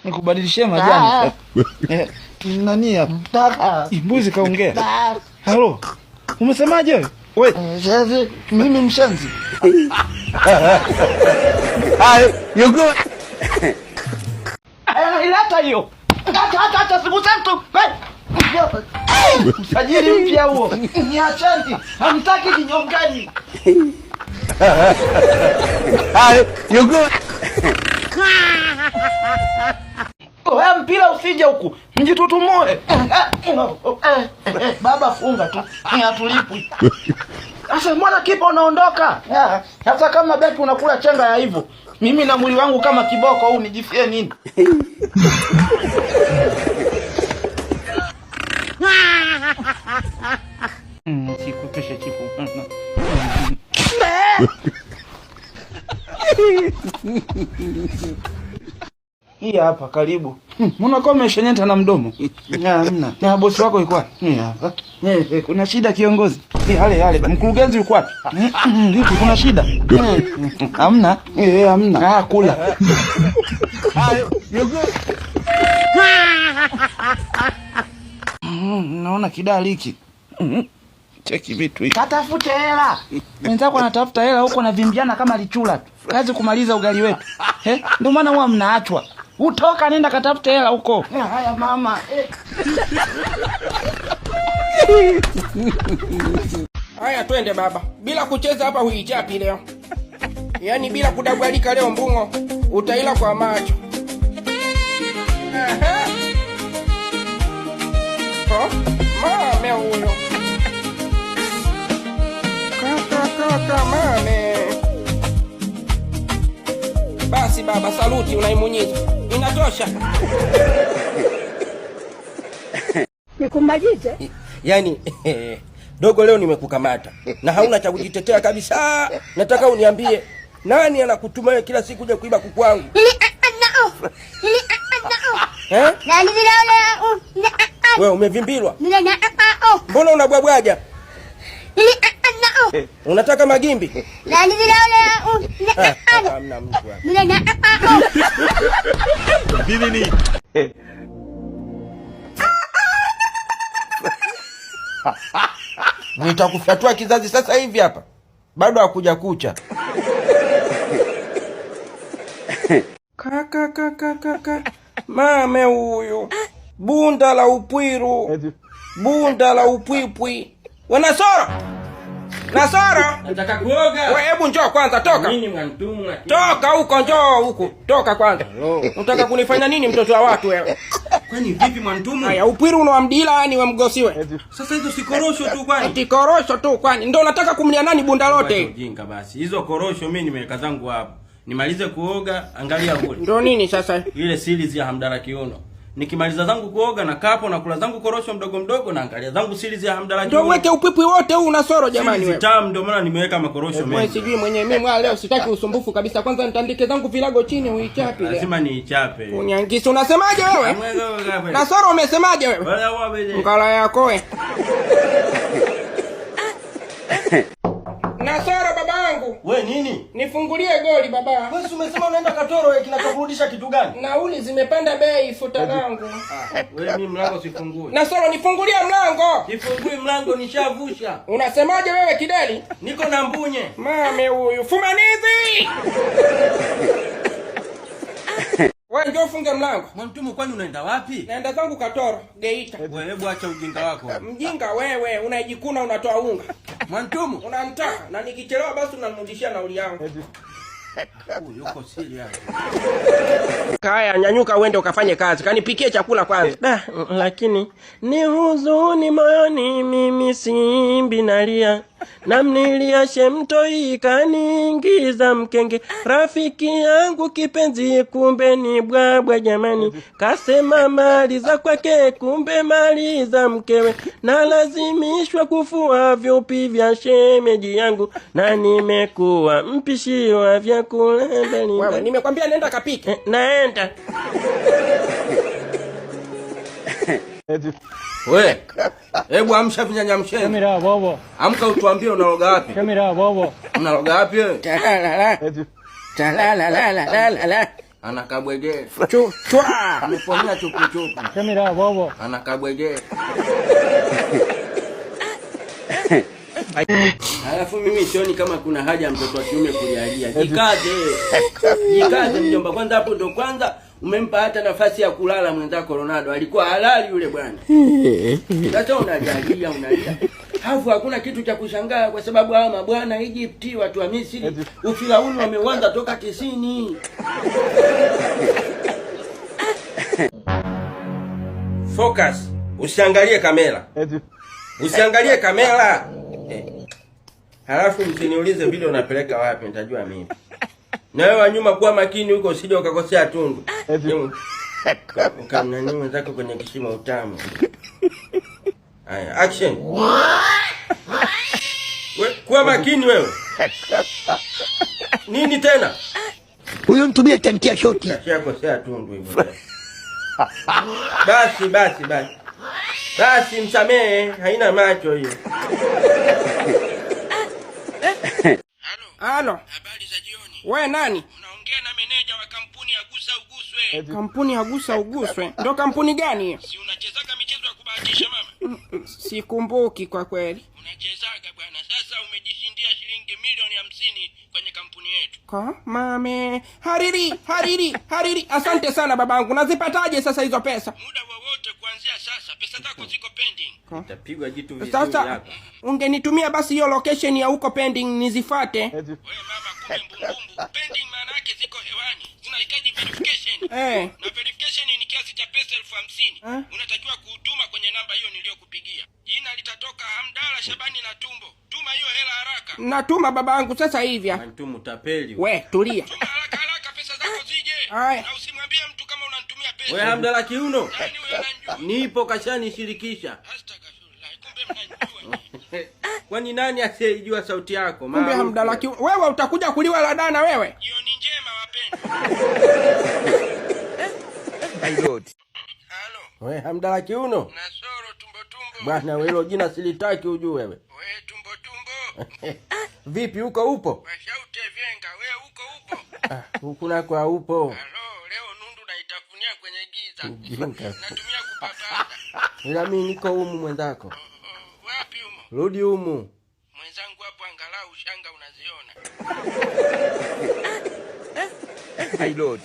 Nikubadilishie majani. Nani hapa? Mbuzi kaongea. Halo. Umesemaje wewe? Wewe, mimi mshenzi. Yuko. Ilata hiyo. Hata siku tatu. Msajili mpya huo. Niacheni. Hamtaki kinyongani. Yuko. Wewe mpira usije huku. Mjitutumue. Baba funga tu. Hatulipwi. Sasa mbona kipa unaondoka? Hata kama beki unakula chenga ya hivyo. Mimi na mwili wangu kama kiboko huu nijifie nini? Sikupeshe chipu. Hii hapa karibu. Mbona kama umeshenyeta na mdomo? Hamna. Na bosi wako yuko wapi? Hapa. Kuna shida kiongozi? Hale mkurugenzi yuko wapi? Vipi kuna shida? Hamna. Hamna. Kula. Naona kidali hiki. Cheki vitu hivi. Katafute hela. Wenzako anatafuta hela huko na vimbiana kama lichula tu. Kazi kumaliza ugali wetu. Ndio maana huwa mnaachwa. Utoka nenda katafute hela huko. Haya mama. Haya twende baba. Bila kucheza hapa huichapi leo. Yaani bila kudagwalika leo mbungo. Utaila kwa macho. Mame huyo. Kaka mame. Basi baba, saluti unaimunyiza. Inatosha. Nikumalize? Yaani dogo leo nimekukamata na hauna cha kujitetea kabisa. Nataka uniambie nani anakutuma kila siku kuja kuiba kuku wangu? Wewe umevimbilwa? Mbona unabwabwaja? Unataka magimbi? Hamna mtu hapa. Nini? Nitakufatua kizazi sasa hivi hapa. Bado hakuja kucha. Kaka. Mame huyu. Bunda la upwiru. Bunda la upwipwi. Wanasoro. Nasoro. Nataka kuoga. Wewe hebu njoo kwanza toka. Nini mwantumu na toka huko njoo huko. Toka kwanza. Unataka kunifanya nini mtoto wa watu wewe? Kwani vipi mwantumu? Haya upwiru unawamdila ni wamgosiwe. Sasa hizo si korosho tu kwani? Eti korosho tu kwani? Ndio unataka kumlia nani bunda lote? Ujinga basi. Hizo korosho mimi nimeweka zangu hapo. Nimalize kuoga, angalia kule. Ndio nini sasa? Ile series ya Hamdala Kiuno. Nikimaliza zangu kuoga na kapo na kula zangu korosho mdogo na angalia zangu series ya Hamdala Kiuno. Ndio weke upipwi wote huu unasoro jamani wewe. Tamu ndio maana nimeweka makorosho mengi. Wewe sijui mwenyewe mimi leo sitaki usumbufu kabisa. Kwanza nitandike zangu vilago chini uichape leo. Lazima niichape. Unyangisi unasemaje wewe? Nasoro umesemaje wewe? Ngala yako wewe. Nasoro babangu. Wewe nini? Nifungulie goli baba. Wewe umesema unaenda Katoro wewe kinachokurudisha kitu gani? Nauli zimepanda bei futa langu. Wewe mimi mlango sifungue. Nasoro nifungulie mlango. Sifungui mlango nishavusha. Unasemaje wewe kideli? Niko na mbunye. Mame huyu fumanizi. Wewe njoo funge mlango. Mwantumu kwani unaenda wapi? Naenda zangu Katoro, Geita. Wewe hebu acha ujinga wako. Mjinga wewe, unajikuna unatoa unga. Mwantumu, unamtaka na nikichelewa basi unamrudishia nauli yangu. Yuko serious. Kaya nyanyuka uende ukafanye kazi. Kanipikie chakula kwanza. Lakini ni huzuni moyoni mimi simbi nalia. Namnilia shemtoi kaniingiza mkenge. Rafiki yangu kipenzi kumbe ni bwabwa jamani. Kasema maliza kwake kumbe maliza mkewe. Na lazimishwa kufua vyupi vya shemeji yangu. Na nimekuwa mpishi wa vyakula mbali. Wewe nimekwambia nenda kapike. Naenda. We, hebu amsha vinyanya msheni. Kamera baba. Amka utuambie unaloga wapi? Kamera baba. Unaloga wapi wewe? Talala. Anakabwege. Chwa. Ameponya chupu chupu. Kamera bobo. Anakabwege. Alafu mimi sioni kama kuna haja ya mtoto wa kiume kulialia. Jikaze mjomba, kwanza hapo ndo kwanza umempa hata nafasi ya kulala mwenzako Ronaldo. Alikuwa halali yule bwana. Sasa unajalia unalia. Hafu hakuna kitu cha kushangaa kwa sababu hawa mabwana Egypt, watu wa Misri, Ufirauni wameanza toka 90. Focus. Usiangalie kamera. Usiangalie kamera. Halafu msiniulize video unapeleka wapi, nitajua mimi. Na wewe wanyuma kuwa makini huko usije ukakosea tundu. Ukamnani mwenzako kwenye kishimo utamu. Haya, action. Kuwa makini wewe. Nini tena? Huyo mtumie tantia shoti. Kashakosea tundu hivyo. Basi msamee, haina macho hiyo. Halo. Habari za jioni. Wewe nani? Unaongea na meneja wa kampuni ya Gusa Uguswe. Kampuni ya Gusa Uguswe. Ndio kampuni gani hiyo? Si unachezaga michezo ya kubahatisha mama? Sikumbuki kwa kweli. Unachezaga bwana. Sasa umejishindia shilingi milioni 50 kwenye kampuni yetu. Mame, hariri. Asante sana babangu. Nazipataje sasa hizo pesa? Muda wowote kuanzia sasa pesa zako ziko pending. Utapigwa jitu vizuri Sasa hapa. ungenitumia basi hiyo location ya huko pending nizifuate. Wewe mama, kumbe mbumbumbu. Pending maana yake ziko hewani. Zinahitaji verification. Na verification ni kiasi cha pesa 50,000. Unatakiwa kutuma kwenye namba hiyo niliyokupigia. Jina litatoka Hamdala Shabani na Tumbo. Tuma hiyo hela haraka. Natuma babangu sasa hivi. Mtumu tapeli. We, tulia. Tuma haraka pesa zako zije. Haya. Na usimwambie mtu kama unanitumia pesa. Wewe Hamdala kiuno. Yaani wewe unanijua. Nipo kashanishirikisha. Astaghfirullah. Kumbe mnanijua. Kwani nani asiyejua sauti yako? Kumbe Hamdala kiuno. Wewe utakuja kuliwa la dana wewe. Jioni njema wapendwa. Halo. Wewe Hamdala kiuno. Nasoro tumbo. Bwana wewe hilo jina silitaki ujue wewe. Wewe tumbo. Vipi huko upo? Washaute vyenga, wewe upo? Huku nako haupo. Halo, leo nundu naitafunia kwenye giza. Natumia kupapasa. Ila mimi niko humu mwenzako. Wapi humo? Rudi humu. Mwenzangu hapo angalau shanga unaziona. Hey Lord.